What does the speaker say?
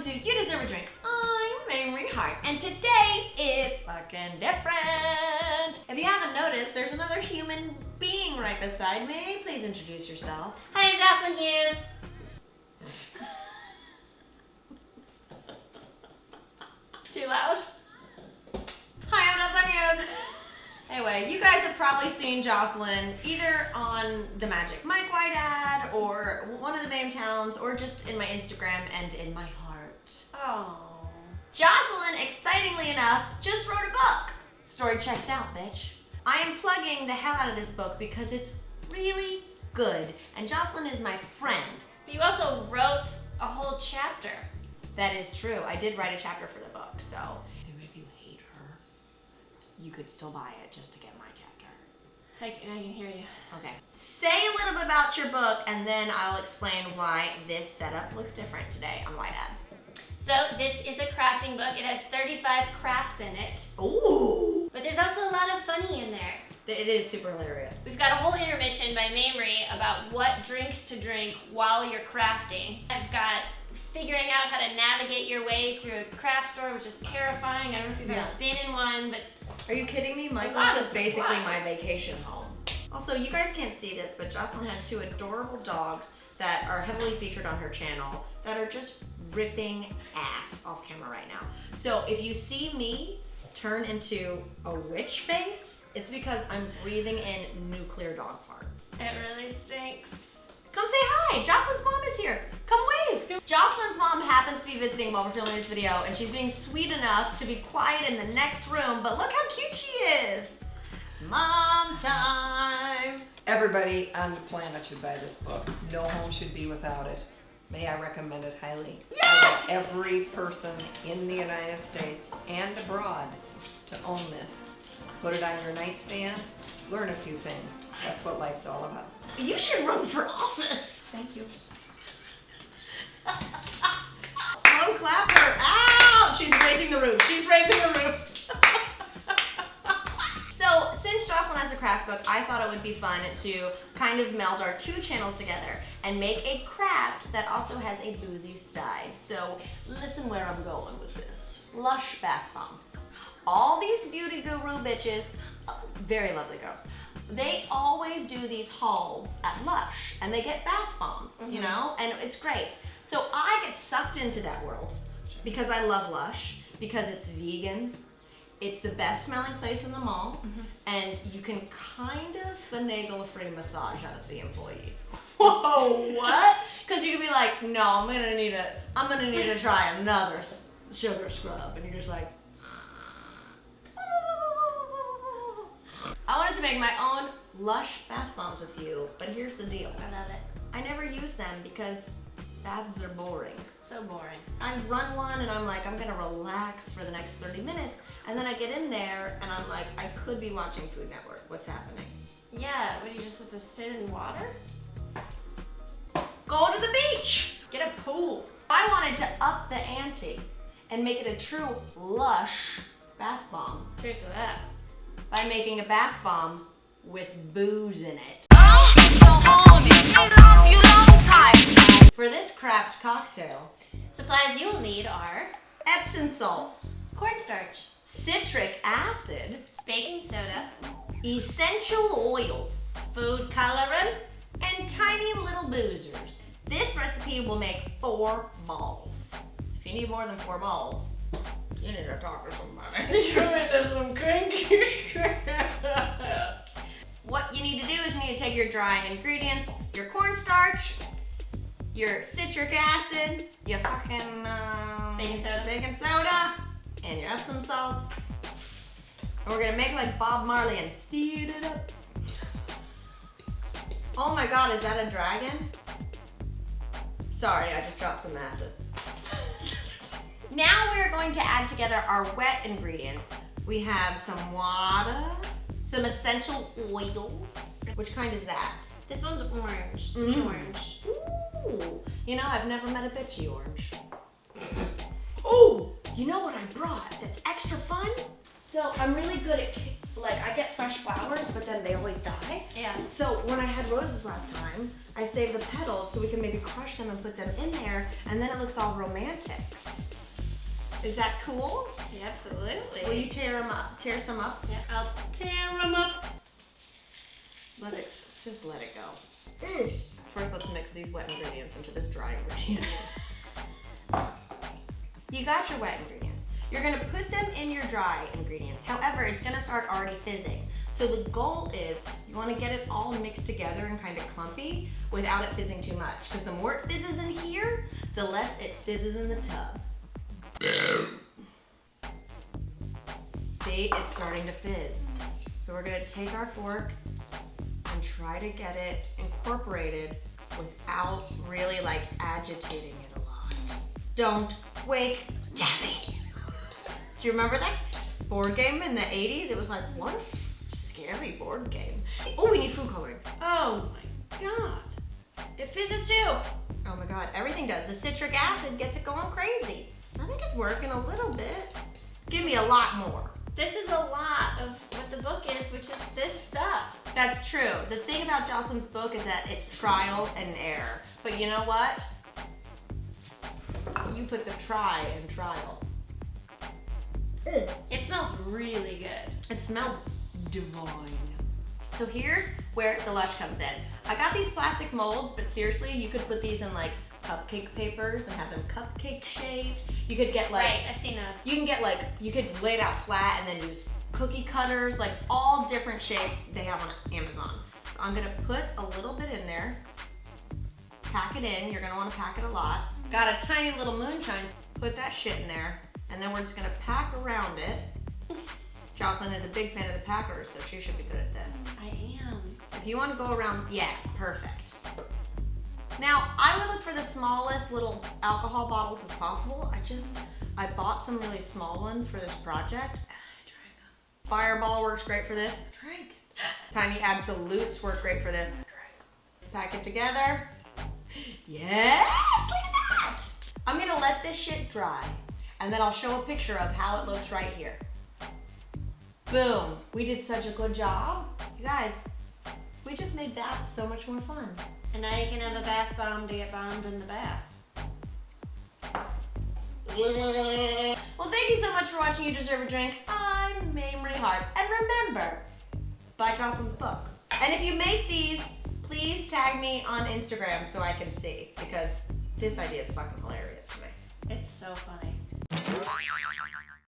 to You Deserve a Drink. I'm Mamrie Hart, and today is fucking different. If you haven't noticed, there's another human being right beside me. Please introduce yourself. Hi, I'm Joselyn Hughes. Too loud? Hi, I'm Joselyn Hughes. Anyway, you guys have probably seen Joselyn either on the Magic Mike White ad or one of the Bame Towns or just in my Instagram and in my heart. Oh. Joselyn, excitingly enough, just wrote a book. Story checks out, bitch. I am plugging the hell out of this book because it's really good, and Joselyn is my friend. But you also wrote a whole chapter. That is true. I did write a chapter for the book, so even if you hate her, you could still buy it just to get my chapter. I can hear you. Okay. Say a little bit about your book, and then I'll explain why this setup looks different today on White Ad. So this is a crafting book. It has 35 crafts in it. Ooh! But there's also a lot of funny in there. It is super hilarious. We've got a whole intermission by Mamrie about what drinks to drink while you're crafting. I've got figuring out how to navigate your way through a craft store, which is terrifying. I don't know if you've ever been in one, but... Are you kidding me? lot Michael's is of basically supplies. my vacation home. Also, you guys can't see this, but Joselyn has two adorable dogs that are heavily featured on her channel that are just ripping ass off camera right now. So if you see me turn into a witch face, it's because I'm breathing in nuclear dog farts. it really stinks. Come say hi. Jocelyn's mom is here. Come wave. Jocelyn's mom happens to be visiting while we're filming this video, and she's being sweet enough to be quiet in the next room, but look how cute she is. Mom time. Everybody on the planet should buy this book. No home should be without it. May I recommend it highly? Yeah! I want every person in the United States and abroad to own this. Put it on your nightstand. Learn a few things. That's what life's all about. You should run for office. Thank you. Slow clap her. Ow! She's raising the roof. She's raising the roof. So, since Joselyn has a craft book, I thought it would be fun to kind of meld our two channels together and make a craft that also has a boozy side. So, listen where I'm going with this. LUSH bath bombs. All these beauty guru bitches, very lovely girls, they always do these hauls at LUSH and they get bath bombs, you know, and it's great. So I get sucked into that world because I love LUSH, because it's vegan, it's the best smelling place in the mall, and you can kind of finagle a free massage out of the employees. Whoa, what? Because you can be like, no, I'm gonna need to try another sugar scrub, and you're just like, I wanted to make my own LUSH bath bombs with you, but here's the deal. I love it. I never use them because baths are boring. So boring. I run one and I'm like, I'm gonna relax for the next 30 minutes, and then I get in there and I'm like, I could be watching Food Network. What's happening? Yeah, what are you just supposed to sit in water? Go to the beach! Get a pool. I wanted to up the ante and make it a true LUSH bath bomb Cheers to that. by making a bath bomb with booze in it. For this craft cocktail, Supplies you will need are Epsom Salts, corn starch, Citric Acid, baking soda, essential oils, food coloring, and tiny little boozers. This recipe will make 4 balls. If you need more than 4 balls, you need to talk to somebody. You're into some kinky shit. What you need to do is you need to take your dry ingredients, your cornstarch, your citric acid, your fucking baking soda, and your Epsom salts. And we're gonna make like Bob Marley and speed it up. Oh my God, is that a dragon? Sorry, I just dropped some acid. Now we're going to add together our wet ingredients. We have some water, some essential oils. Which kind is that? This one's orange, sweet orange. Ooh, you know, I've never met a bitchy orange. Ooh, you know what I brought that's extra fun? So I'm really good at, like, I get fresh flowers, but then they always die. Yeah. So when I had roses last time, I saved the petals so we can maybe crush them and put them in there, and then it looks all romantic. Is that cool? Yeah, absolutely. Will you tear them up? Tear some up? Yeah, I'll tear them up. Just let it go. First, let's mix these wet ingredients into this dry ingredient. You got your wet ingredients. You're gonna put them in your dry ingredients. However, it's gonna start already fizzing. So the goal is you wanna get it all mixed together and kind of clumpy without it fizzing too much. Because the more it fizzes in here, the less it fizzes in the tub. See, it's starting to fizz. So we're gonna take our fork and try to get it incorporated without really like agitating it a lot. Don't wake Daddy. Do you remember that board game in the 80s? It was like, what a scary board game. Oh, we need food coloring. Oh my god. It fizzes too. Oh my god, everything does. The citric acid gets it going crazy. I think it's working a little bit. Give me a lot more. This is a lot of what the book is, which is this stuff. That's true. The thing about Joselyn's book is that it's trial and error. But you know what? You put the try in trial. It smells really good. It smells divine. So here's where the LUSH comes in. I got these plastic molds, but seriously, you could put these in like cupcake papers and have them cupcake shaped. You could get like, Right, I've seen those. you can get like, you could lay it out flat and then use cookie cutters, like all different shapes they have on Amazon. So I'm gonna put a little bit in there, pack it in. You're gonna wanna pack it a lot. Got a tiny little moonshine, put that shit in there, and then we're just gonna pack around it. Joselyn is a big fan of the packers, so she should be good at this. I am. If you wanna go around, yeah, perfect. Now, I would look for the smallest little alcohol bottles as possible. I bought some really small ones for this project. Fireball works great for this. Drink. Tiny Absolutes work great for this. Drink. Pack it together. Yes, look at that. I'm gonna let this shit dry, and then I'll show a picture of how it looks right here. Boom, we did such a good job. You guys, we just made baths so much more fun. And now you can have a bath bomb to get bombed in the bath. Well, thank you so much for watching You Deserve a Drink. I'm Mamrie Hart. And remember, buy Joselyn's book. And if you make these, please tag me on Instagram so I can see, because this idea is fucking hilarious to me. It's so funny.